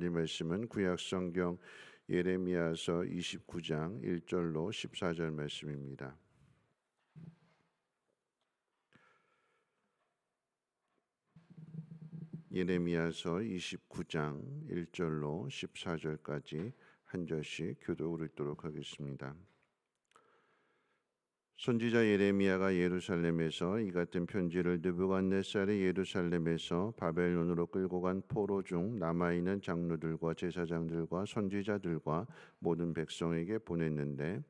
살릴 말씀은 구약성경 예레미야서 29장 1절로 14절 말씀입니다. 예레미야서 29장 1절로 14절까지 한 절씩 교독을 읽도록 하겠습니다. 선지자 예레미야가 예루살렘에서 이 같은 편지를 느부갓네살이 예루살렘에서 바벨론으로 끌고 간 포로 중 남아있는 장로들과 제사장들과 선지자들과 모든 백성에게 보냈는데,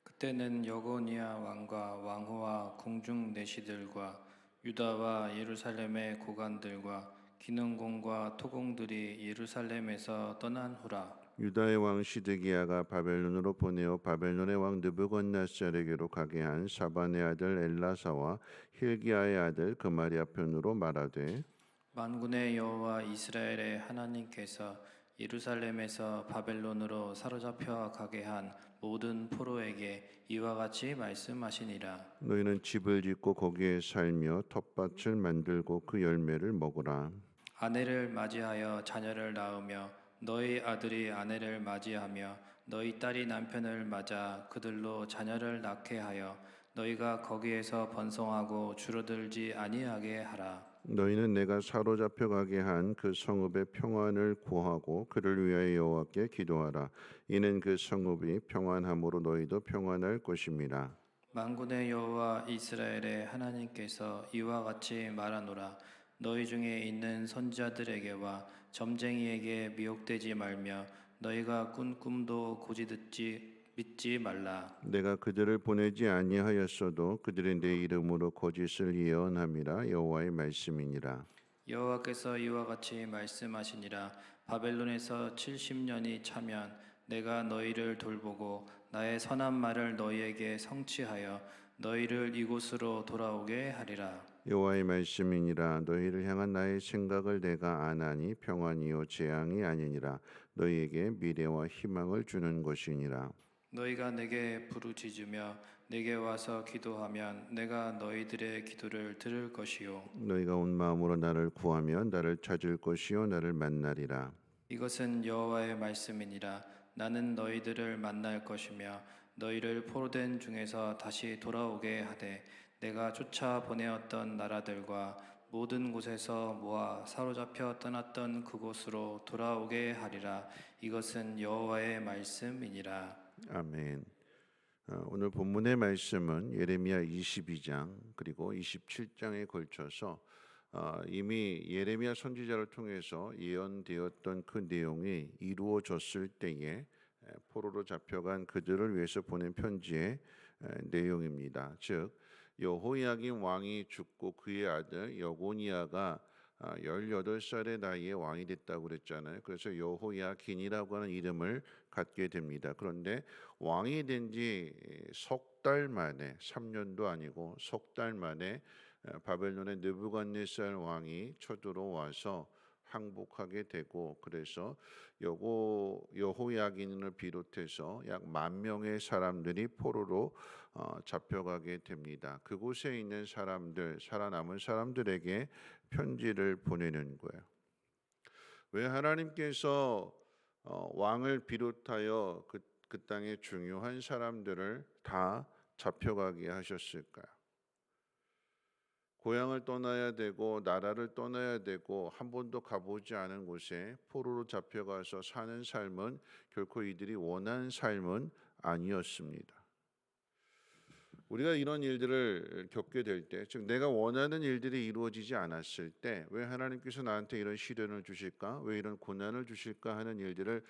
그때는 여고니아 왕과 왕후와 궁중 내시들과 유다와 예루살렘의 고관들과 기능공과 토공들이 예루살렘에서 떠난 후라. 유다의 왕 시드기야가 바벨론으로 보내어 바벨론의 왕 느부갓네살에게로 가게 한 사반의 아들 엘라사와 힐기야의 아들 그마리아 편으로 말하되, 만군의 여호와 이스라엘의 하나님께서 예루살렘에서 바벨론으로 사로잡혀 가게 한 모든 포로에게 이와 같이 말씀하시니라. 너희는 집을 짓고 거기에 살며 텃밭을 만들고 그 열매를 먹으라. 아내를 맞이하여 자녀를 낳으며 너희 아들이 아내를 맞이하며 너희 딸이 남편을 맞아 그들로 자녀를 낳게 하여 너희가 거기에서 번성하고 줄어들지 아니하게 하라. 너희는 내가 사로잡혀 가게 한 그 성읍의 평안을 구하고 그를 위하여 여호와께 기도하라. 이는 그 성읍이 평안함으로 너희도 평안할 것임이라. 만군의 여호와 이스라엘의 하나님께서 이와 같이 말하노라. 너희 중에 있는 선지자들에게와 점쟁이에게 미혹되지 말며 너희가 꾼 꿈도 고지 믿지 말라. 내가 그들을 보내지 아니하였어도 그들이 내 이름으로 거짓을 예언함이라. 여호와의 말씀이니라. 여호와께서 이와 같이 말씀하시니라. 바벨론에서 70년이 차면 내가 너희를 돌보고 나의 선한 말을 너희에게 성취하여 너희를 이곳으로 돌아오게 하리라. 여호와의 말씀이니라. 너희를 향한 나의 생각을 내가 아나니 평안이요 재앙이 아니니라. 너희에게 미래와 희망을 주는 것이니라. 너희가 내게 부르짖으며 내게 와서 기도하면 내가 너희들의 기도를 들을 것이요. 너희가 온 마음으로 나를 구하면 나를 찾을 것이요 나를 만나리라. 이것은 여호와의 말씀이니라. 나는 너희들을 만날 것이며 너희를 포로된 중에서 다시 돌아오게 하되 내가 쫓아 보내었던 나라들과 모든 곳에서 모아 사로잡혀 떠났던 그곳으로 돌아오게 하리라. 이것은 여호와의 말씀이니라. 아멘. 오늘 본문의 말씀은 예레미야 22장 그리고 27장에 걸쳐서 이미 예레미야 선지자를 통해서 예언되었던 그 내용이 이루어졌을 때에 포로로 잡혀간 그들을 위해서 보낸 편지의 내용입니다. 즉 여호야긴 왕이 죽고 그의 아들 여고니아가 18살의 나이에 왕이 됐다고 그랬잖아요. 그래서 여호야긴이라고 하는 이름을 갖게 됩니다. 그런데 왕이 된 지 석 달 만에, 3년도 아니고 석 달 만에 바벨론의 느부갓네살 왕이 쳐들어와서 항복하게 되고, 그래서 여호야긴을 비롯해서 약 10,000명의 사람들이 포로로 잡혀가게 됩니다. 그곳에 있는 사람들, 살아남은 사람들에게 편지를 보내는 거예요. 왜 하나님께서 왕을 비롯하여 그 땅의 중요한 사람들을 다 잡혀가게 하셨을까요? 고향을 떠나야 되고 나라를 떠나야 되고 한 번도 가보지 않은 곳에 포로로 잡혀가서 사는 삶은 결코 이들이 원한 삶은 아니었습니다. 우리가 이런 일들을 겪게 될 때, 즉 내가 원하는 일들이 이루어지지 않았을 때 왜 하나님께서 나한테 이런 시련을 주실까? 왜 이런 고난을 주실까? 하는 일들을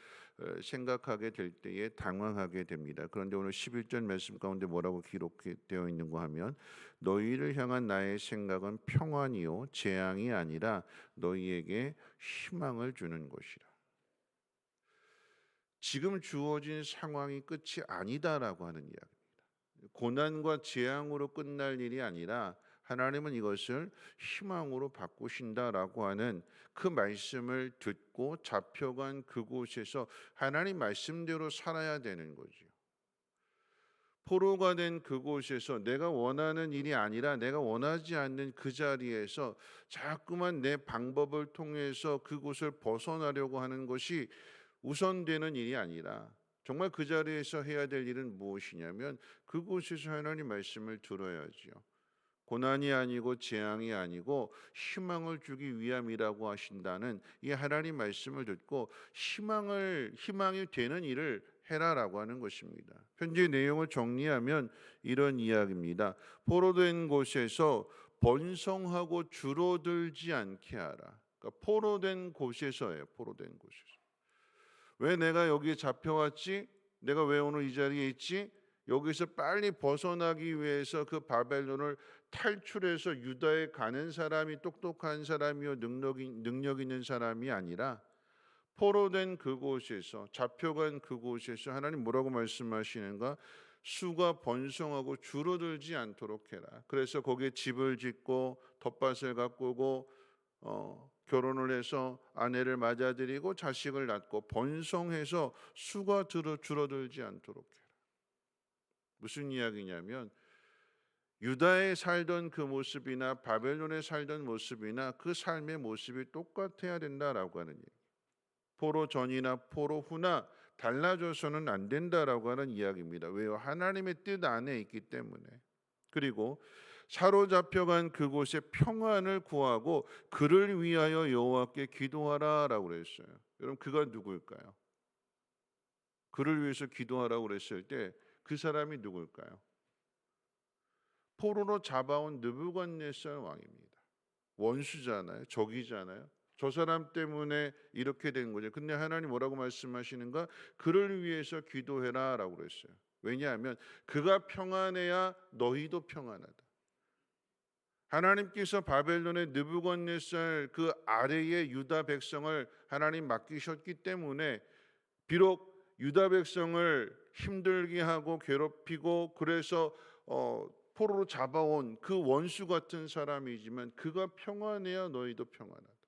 생각하게 될 때에 당황하게 됩니다. 그런데 오늘 11절 말씀 가운데 뭐라고 기록되어 있는가 하면 너희를 향한 나의 생각은 평안이요 재앙이 아니라 너희에게 희망을 주는 것이라. 지금 주어진 상황이 끝이 아니다라고 하는 이야기. 고난과 재앙으로 끝날 일이 아니라 하나님은 이것을 희망으로 바꾸신다라고 하는 그 말씀을 듣고 잡혀간 그곳에서 하나님 말씀대로 살아야 되는 거죠. 포로가 된 그곳에서 내가 원하는 일이 아니라 내가 원하지 않는 그 자리에서 자꾸만 내 방법을 통해서 그곳을 벗어나려고 하는 것이 우선되는 일이 아니라 정말 그 자리에서 해야 될 일은 무엇이냐면 그곳에서 하나님 말씀을 들어야지요. 고난이 아니고 재앙이 아니고 희망을 주기 위함이라고 하신다는 이 하나님 말씀을 듣고 희망이 되는 일을 해라라고 하는 것입니다. 현재 내용을 정리하면 이런 이야기입니다. 포로된 곳에서 번성하고 줄어들지 않게 하라. 그러니까 포로된 곳에서예요. 포로된 곳에서. 왜 내가 여기에 잡혀왔지? 내가 왜 오늘 이 자리에 있지? 여기서 빨리 벗어나기 위해서 그 바벨론을 탈출해서 유다에 가는 사람이 똑똑한 사람이요 능력 있는 사람이 아니라 포로된 그곳에서 잡혀간 그곳에서 하나님 뭐라고 말씀하시는가? 수가 번성하고 줄어들지 않도록 해라. 그래서 거기에 집을 짓고 텃밭을 가꾸고 결혼을 해서 아내를 맞아들이고 자식을 낳고 번성해서 수가 줄어들지 않도록 해라. 무슨 이야기냐면 유다에 살던 그 모습이나 바벨론에 살던 모습이나 그 삶의 모습이 똑같아야 된다라고 하는 얘기. 포로 전이나 포로 후나 달라져서는 안 된다라고 하는 이야기입니다. 왜요? 하나님의 뜻 안에 있기 때문에. 그리고 사로잡혀간 그곳에 평안을 구하고 그를 위하여 여호와께 기도하라라고 그랬어요. 여러분 그가 누구일까요? 그를 위해서 기도하라고 그랬을 때 그 사람이 누구일까요? 포로로 잡아온 느부갓네살 왕입니다. 원수잖아요. 적이잖아요. 저 사람 때문에 이렇게 된 거죠. 근데 하나님 뭐라고 말씀하시는가? 그를 위해서 기도해라라고 그랬어요. 왜냐하면 그가 평안해야 너희도 평안하다. 하나님께서 바벨론의 느부갓네살 그 아래의 유다 백성을 하나님 맡기셨기 때문에 비록 유다 백성을 힘들게 하고 괴롭히고 그래서 포로로 잡아온 그 원수 같은 사람이지만 그가 평안해야 너희도 평안하다.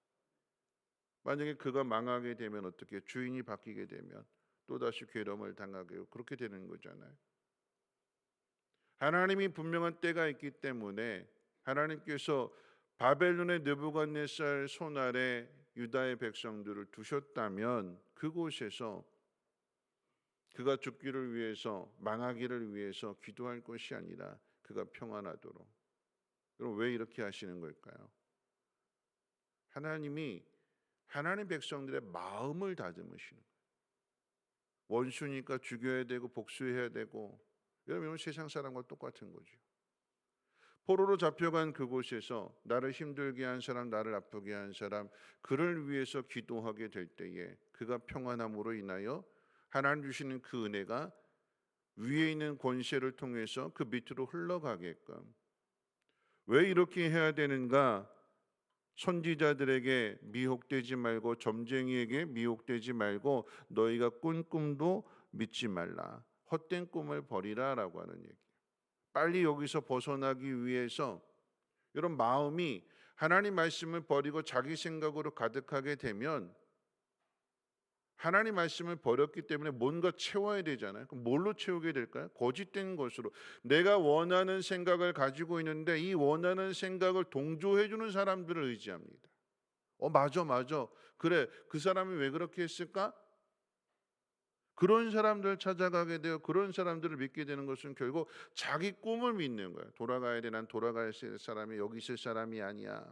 만약에 그가 망하게 되면 어떻게 주인이 바뀌게 되면 또다시 괴로움을 당하게 하고 그렇게 되는 거잖아요. 하나님이 분명한 때가 있기 때문에 하나님께서 바벨론의 느부갓네살 손 아래 유다의 백성들을 두셨다면 그곳에서 그가 죽기를 위해서 망하기를 위해서 기도할 것이 아니라 그가 평안하도록. 그럼 왜 이렇게 하시는 걸까요? 하나님이 하나님 백성들의 마음을 다듬으시는 거예요. 원수니까 죽여야 되고 복수해야 되고 여러분 세상 사람과 똑같은 거죠. 포로로 잡혀간 그곳에서 나를 힘들게 한 사람, 나를 아프게 한 사람, 그를 위해서 기도하게 될 때에 그가 평안함으로 인하여 하나님 주시는 그 은혜가 위에 있는 권세를 통해서 그 밑으로 흘러가게끔. 왜 이렇게 해야 되는가? 선지자들에게 미혹되지 말고 점쟁이에게 미혹되지 말고 너희가 꾼 꿈도 믿지 말라. 헛된 꿈을 버리라라고 하는 얘기. 빨리 여기서 벗어나기 위해서 이런 마음이 하나님 말씀을 버리고 자기 생각으로 가득하게 되면 하나님 말씀을 버렸기 때문에 뭔가 채워야 되잖아요. 그럼 뭘로 채우게 될까요? 거짓된 것으로. 내가 원하는 생각을 가지고 있는데 이 원하는 생각을 동조해 주는 사람들을 의지합니다. 맞아. 그래, 그 사람이 왜 그렇게 했을까? 그런 사람들 찾아가게 되어 그런 사람들을 믿게 되는 것은 결국 자기 꿈을 믿는 거예요. 돌아가야 돼. 난 돌아가야 될 사람이 여기 있을 사람이 아니야.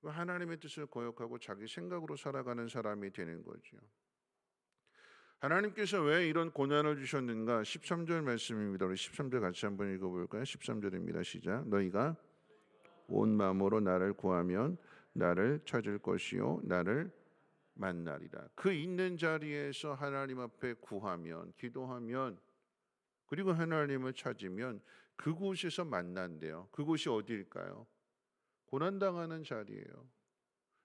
하나님의 뜻을 거역하고 자기 생각으로 살아가는 사람이 되는 거죠. 하나님께서 왜 이런 고난을 주셨는가? 13절 말씀입니다. 우리 13절 같이 한번 읽어볼까요? 13절입니다. 시작. 너희가 온 마음으로 나를 구하면 나를 찾을 것이요 나를 만나리라. 그 있는 자리에서 하나님 앞에 구하면 기도하면 그리고 하나님을 찾으면 그곳에서 만난대요. 그곳이 어디일까요? 고난당하는 자리예요.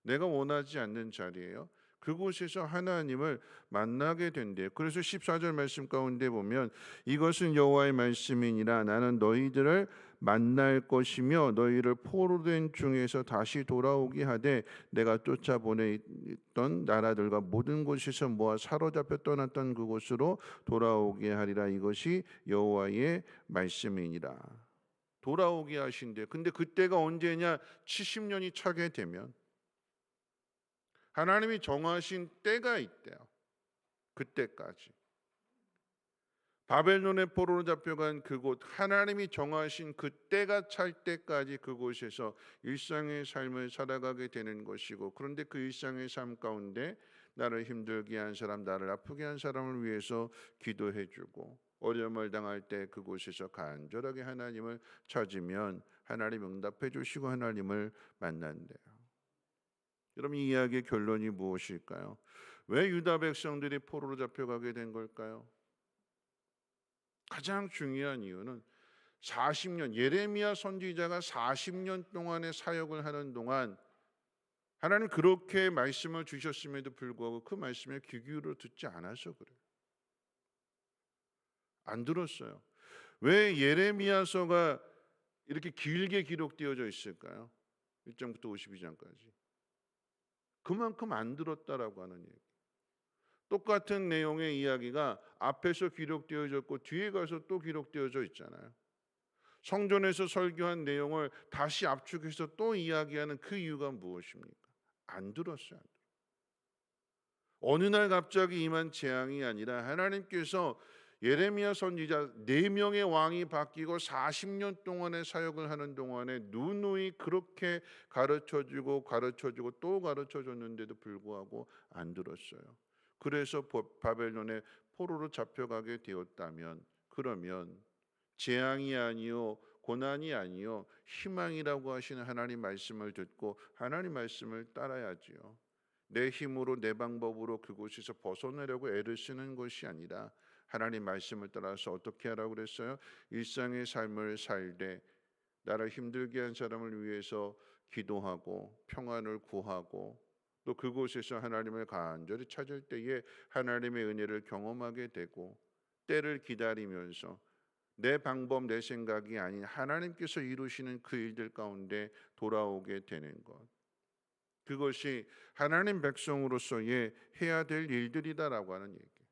내가 원하지 않는 자리예요. 그곳에서 하나님을 만나게 된대요. 그래서 14절 말씀 가운데 보면 이것은 여호와의 말씀이니라 나는 너희들을 만날 것이며 너희를 포로된 중에서 다시 돌아오게 하되 내가 쫓아보내던 나라들과 모든 곳에서 모아 사로잡혀 떠났던 그곳으로 돌아오게 하리라. 이것이 여호와의 말씀이니라. 돌아오게 하신대. 근데 그때가 언제냐? 70년이 차게 되면 하나님이 정하신 때가 있대요. 그때까지. 바벨론의 포로로 잡혀간 그곳, 하나님이 정하신 그 때가 찰 때까지 그곳에서 일상의 삶을 살아가게 되는 것이고, 그런데 그 일상의 삶 가운데 나를 힘들게 한 사람, 나를 아프게 한 사람을 위해서 기도해주고, 어려움을 당할 때 그곳에서 간절하게 하나님을 찾으면 하나님 응답해 주시고 하나님을 만난대요. 여러분, 이 이야기의 결론이 무엇일까요? 왜 유다 백성들이 포로로 잡혀가게 된 걸까요? 가장 중요한 이유는 40년, 예레미야 선지자가 40년 동안의 사역을 하는 동안 하나님 그렇게 말씀을 주셨음에도 불구하고 그 말씀에 귀 기울여 듣지 않아서 그래요. 안 들었어요. 왜 예레미야서가 이렇게 길게 기록되어져 있을까요? 1장부터 52장까지. 그만큼 안 들었다라고 하는 얘기. 똑같은 내용의 이야기가 앞에서 기록되어졌고 뒤에 가서 또 기록되어져 있잖아요. 성전에서 설교한 내용을 다시 압축해서 또 이야기하는 그 이유가 무엇입니까? 안 들었어요. 어느 날 갑자기 임한 재앙이 아니라 하나님께서 예레미야 선지자 4명의 왕이 바뀌고 40년 동안의 사역을 하는 동안에 누누이 그렇게 가르쳐주고 또 가르쳐줬는데도 불구하고 안 들었어요. 그래서 바벨론의 포로로 잡혀가게 되었다면, 그러면 재앙이 아니요 고난이 아니요 희망이라고 하시는 하나님 말씀을 듣고 하나님 말씀을 따라야지요. 내 힘으로 내 방법으로 그곳에서 벗어나려고 애를 쓰는 것이 아니라 하나님 말씀을 따라서 어떻게 하라고 그랬어요? 일상의 삶을 살되 나를 힘들게 한 사람을 위해서 기도하고 평안을 구하고 또 그곳에서 하나님을 간절히 찾을 때에 하나님의 은혜를 경험하게 되고 때를 기다리면서 내 방법, 내 생각이 아닌 하나님께서 이루시는 그 일들 가운데 돌아오게 되는 것. 그것이 하나님 백성으로서의 해야 될 일들이다라고 하는 얘기.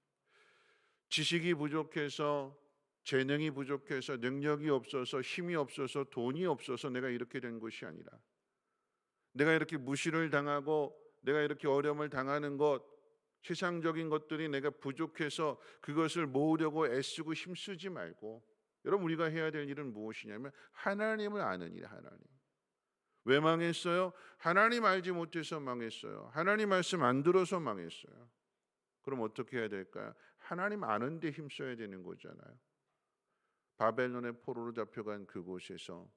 지식이 부족해서, 재능이 부족해서, 능력이 없어서, 힘이 없어서, 돈이 없어서 내가 이렇게 된 것이 아니라, 내가 이렇게 무시를 당하고 내가 이렇게 어려움을 당하는 것, 세상적인 것들이 내가 부족해서 그것을 모으려고 애쓰고 힘쓰지 말고, 여러분 우리가 해야 될 일은 무엇이냐면 하나님을 아는 일. 하나님. 왜 망했어요? 하나님 알지 못해서 망했어요. 하나님 말씀 안 들어서 망했어요. 그럼 어떻게 해야 될까요? 하나님 아는 데 힘써야 되는 거잖아요. 바벨론의 포로로 잡혀간 그곳에서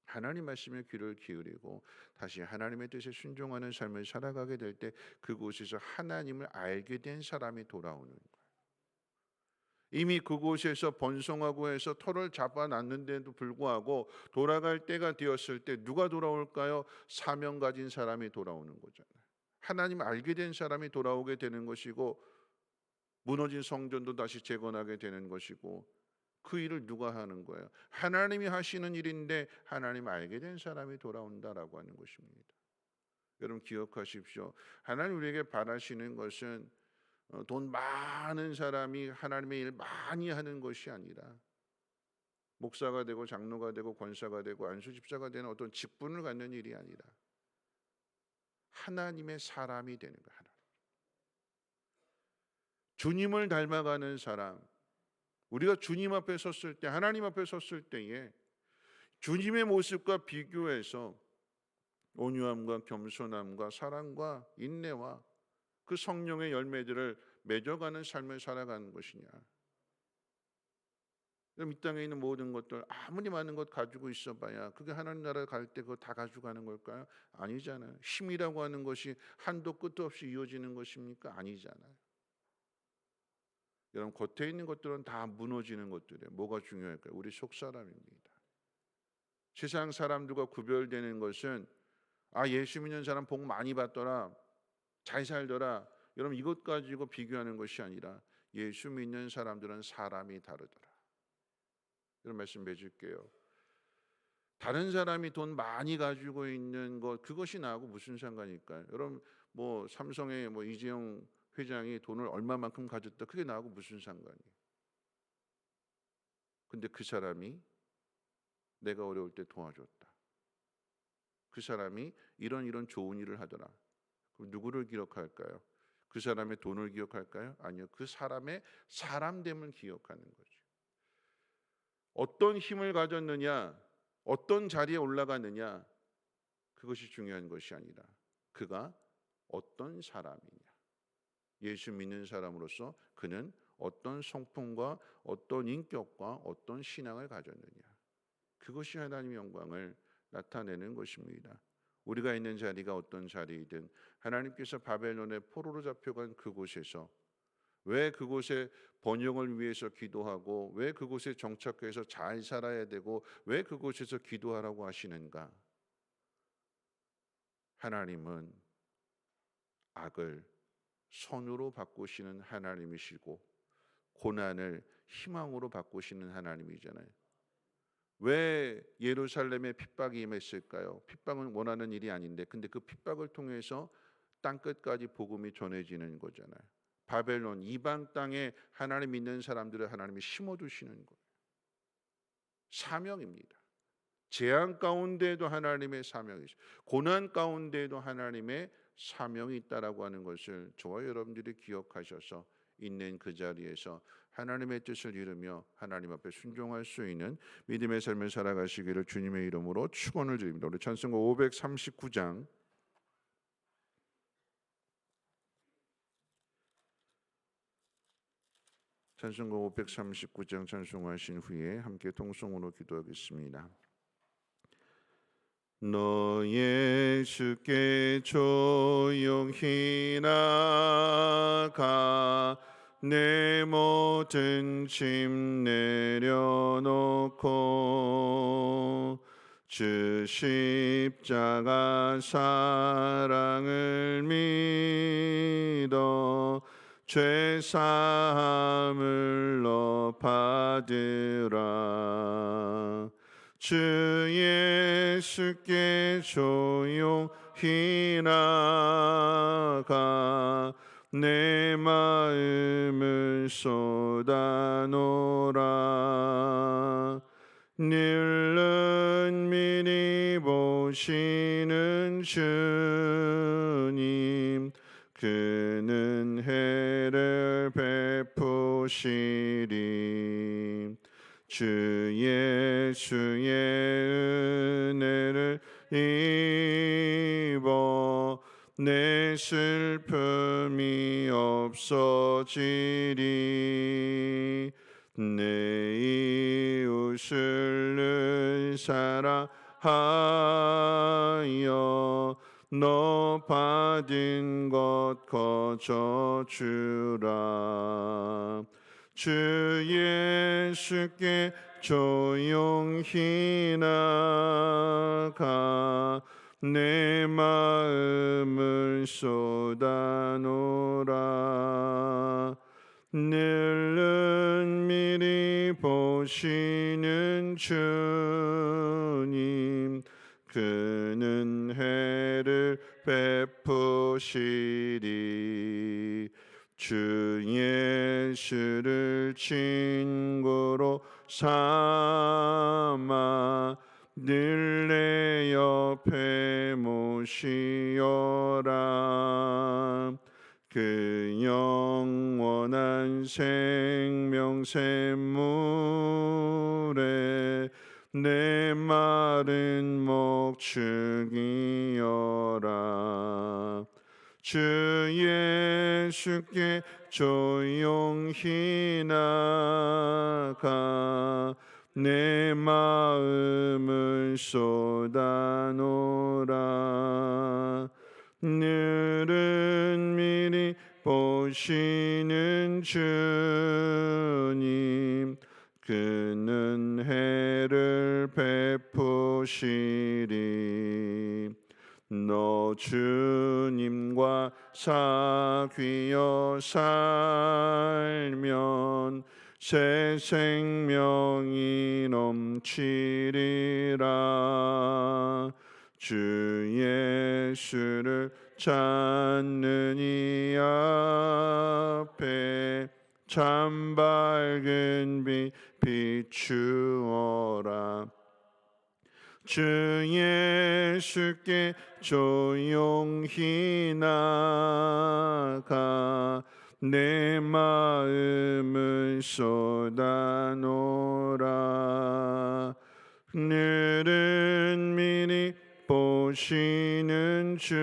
하나님 말씀에 귀를 기울이고 다시 하나님의 뜻에 순종하는 삶을 살아가게 될 때 그곳에서 하나님을 알게 된 사람이 돌아오는 거예요. 이미 그곳에서 번성하고 해서 터를 잡아놨는데도 불구하고 돌아갈 때가 되었을 때 누가 돌아올까요? 사명 가진 사람이 돌아오는 거잖아요. 하나님 알게 된 사람이 돌아오게 되는 것이고, 무너진 성전도 다시 재건하게 되는 것이고, 그 일을 누가 하는 거예요? 하나님이 하시는 일인데 하나님 알게 된 사람이 돌아온다라고 하는 것입니다. 여러분 기억하십시오. 하나님 우리에게 바라시는 것은 돈 많은 사람이 하나님의 일 많이 하는 것이 아니라, 목사가 되고 장로가 되고 권사가 되고 안수집사가 되는 어떤 직분을 갖는 일이 아니라 하나님의 사람이 되는 거예요. 주님을 닮아가는 사람. 우리가 주님 앞에 섰을 때, 하나님 앞에 섰을 때에 주님의 모습과 비교해서 온유함과 겸손함과 사랑과 인내와 그 성령의 열매들을 맺어가는 삶을 살아가는 것이냐. 그럼 이 땅에 있는 모든 것들 아무리 많은 것 가지고 있어봐야 그게 하나님 나라 갈 때 그거 다 가져가는 걸까요? 아니잖아요. 힘이라고 하는 것이 한도 끝도 없이 이어지는 것입니까? 아니잖아요. 여러분 겉에 있는 것들은 다 무너지는 것들이에요. 뭐가 중요할까요? 우리 속 사람입니다. 세상 사람들과 구별되는 것은 예수 믿는 사람 복 많이 받더라, 잘 살더라, 여러분 이것 가지고 비교하는 것이 아니라 예수 믿는 사람들은 사람이 다르더라. 이런 말씀 맺을게요. 다른 사람이 돈 많이 가지고 있는 것 그것이 나하고 무슨 상관일까요? 여러분 뭐 삼성의 뭐 이재용 회장이 돈을 얼마만큼 가졌다 그게 나하고 무슨 상관이에요? 근데 그 사람이 내가 어려울 때 도와줬다. 그 사람이 이런 좋은 일을 하더라. 그럼 누구를 기억할까요? 그 사람의 돈을 기억할까요? 아니요. 그 사람의 사람됨을 기억하는 거죠. 어떤 힘을 가졌느냐, 어떤 자리에 올라가느냐, 그것이 중요한 것이 아니라 그가 어떤 사람이냐. 예수 믿는 사람으로서 그는 어떤 성품과 어떤 인격과 어떤 신앙을 가졌느냐. 그것이 하나님의 영광을 나타내는 것입니다. 우리가 있는 자리가 어떤 자리이든 하나님께서 바벨론의 포로로 잡혀간 그곳에서 왜 그곳에 번영을 위해서 기도하고 왜 그곳에 정착해서 잘 살아야 되고 왜 그곳에서 기도하라고 하시는가? 하나님은 악을 선으로 바꾸시는 하나님이시고 고난을 희망으로 바꾸시는 하나님이잖아요. 왜 예루살렘에 핍박이 임했을까요? 핍박은 원하는 일이 아닌데 근데 그 핍박을 통해서 땅끝까지 복음이 전해지는 거잖아요. 바벨론 이방 땅에 하나님 믿는 사람들을 하나님이 심어두시는 거예요. 사명입니다. 재앙 가운데에도 하나님의 사명이죠. 고난 가운데에도 하나님의 사명이 있다라고 하는 것을 저와 여러분들이 기억하셔서 있는 그 자리에서 하나님의 뜻을 이루며 하나님 앞에 순종할 수 있는 믿음의 삶을 살아가시기를 주님의 이름으로 축원을 드립니다. 우리 찬송가 539장 찬송가 539장 찬송하신 후에 함께 통성으로 기도하겠습니다. 너 예수께 조용히 나가 내 모든 짐 내려놓고 주 십자가 사랑을 믿어 죄 사함을 너 받으라. 주 예수께 조용히 나가 내 마음을 쏟아놓으라. 늘 미리 보시는 주님 그는 해를 베푸시리. 주 예수의 은혜를 입어 내 슬픔이 없어지리. 내 이웃을 늘 사랑하여 너 받은 것 거저 주라. 주 예수께 조용히 나가 내 마음을 쏟아놓으라. 늘 미리 보시는 주님 그는 해를 베푸시리. 주 예수를 친구로 삼아 늘 내 옆에 모시어라. 그 영원한 생명 샘물에 내 마른 목 축이어라. 주 예수께 조용히 나가 내 마음을 쏟아놓으라. 늘은 미리 보시는 주님 그는 해를 베푸시리. 너 주님과 사귀어 살면 새 생명이 넘치리라. 주 예수를 찾는 이 앞에 참 밝은 빛 비추어라. 주 예수께 조용히 나가 내 마음을 쏟아놓으라. 늘은 미리 보시는 주님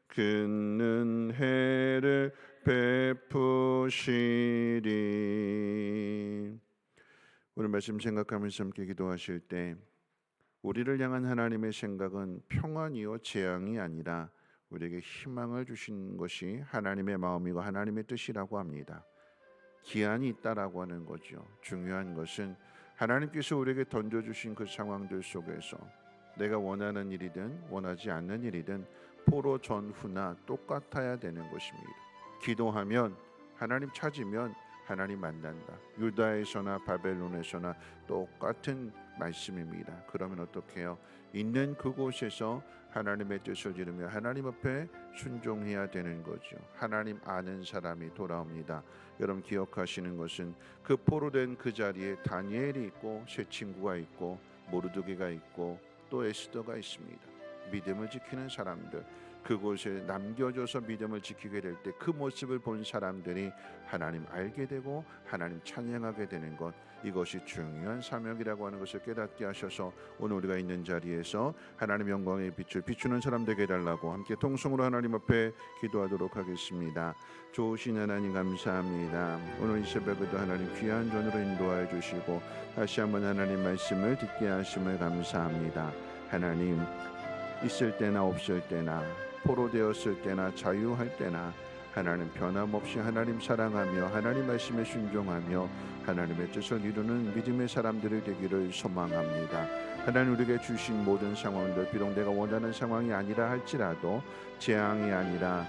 큰 은혜를 베푸시리. 오늘 말씀 생각하면서 함께 기도하실 때 우리를 향한 하나님의 생각은 평안이요 재앙이 아니라 우리에게 희망을 주신 것이 하나님의 마음이고 하나님의 뜻이라고 합니다. 기한이 있다라고 하는 거죠. 중요한 것은 하나님께서 우리에게 던져주신 그 상황들 속에서 내가 원하는 일이든 원하지 않는 일이든 포로 전후나 똑같아야 되는 것입니다. 기도하면 하나님 찾으면 하나님 만난다. 유다에서나 바벨론에서나 똑같은 말씀입니다. 그러면 어떻게 해요? 있는 그곳에서 하나님의 뜻을 이루며 하나님 앞에 순종해야 되는 거죠. 하나님 아는 사람이 돌아옵니다. 여러분 기억하시는 것은 그 포로된 그 자리에 다니엘이 있고 세 친구가 있고 모르드게가 있고 또 에스더가 있습니다. 믿음을 지키는 사람들, 그곳에 남겨져서 믿음을 지키게 될 때 그 모습을 본 사람들이 하나님 알게 되고 하나님 찬양하게 되는 것, 이것이 중요한 사명이라고 하는 것을 깨닫게 하셔서 오늘 우리가 있는 자리에서 하나님 영광의 빛을 비추는 사람 되게 해달라고 함께 통성으로 하나님 앞에 기도하도록 하겠습니다. 좋으신 하나님 감사합니다. 오늘 이 새벽에도 하나님 귀한 전으로 인도하여 주시고 다시 한번 하나님 말씀을 듣게 하심을 감사합니다. 하나님 있을 때나 없을 때나 포로되었을 때나 자유할 때나 하나님 변함없이 하나님 사랑하며 하나님 말씀에 순종하며 하나님의 뜻을 이루는 믿음의 사람들이 되기를 소망합니다. 하나님 우리에게 주신 모든 상황들 비록 내가 원하는 상황이 아니라 할지라도 재앙이 아니라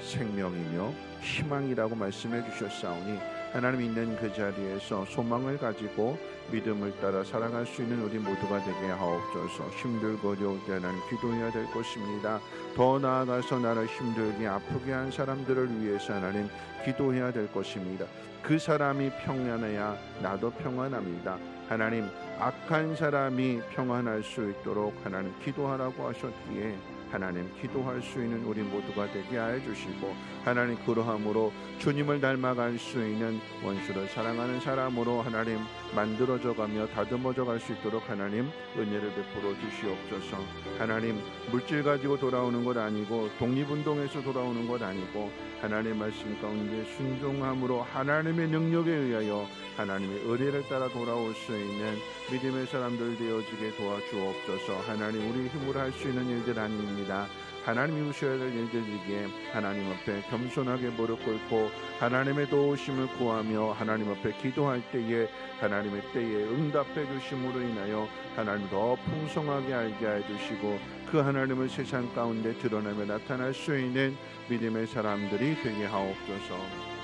생명이며 희망이라고 말씀해 주셨사오니 하나님 있는 그 자리에서 소망을 가지고 믿음을 따라 살아갈 수 있는 우리 모두가 되게 하옵소서. 힘들고 어려울 때 하나님 기도해야 될 것입니다. 더 나아가서 나를 힘들게 아프게 한 사람들을 위해서 하나님 기도해야 될 것입니다. 그 사람이 평안해야 나도 평안합니다. 하나님 악한 사람이 평안할 수 있도록 하나님 기도하라고 하셨기에 하나님 기도할 수 있는 우리 모두가 되게 하여 주시고 하나님 그러함으로 주님을 닮아갈 수 있는 원수를 사랑하는 사람으로 하나님 만들어져가며 다듬어져 갈 수 있도록 하나님 은혜를 베풀어 주시옵소서. 하나님 물질 가지고 돌아오는 것 아니고 독립운동에서 돌아오는 것 아니고 하나님의 말씀 가운데 순종함으로 하나님의 능력에 의하여 하나님의 의뢰를 따라 돌아올 수 있는 믿음의 사람들 되어지게 도와주옵소서. 하나님 우리 힘으로 할 수 있는 일들 아닙니다. 하나님이 우셔야 될 일들이기에 하나님 앞에 겸손하게 무릎 꿇고 하나님의 도우심을 구하며 하나님 앞에 기도할 때에 하나님의 때에 응답해 주심으로 인하여 하나님 더 풍성하게 알게 해 주시고 그 하나님을 세상 가운데 드러내며 나타날 수 있는 믿음의 사람들이 되게 하옵소서.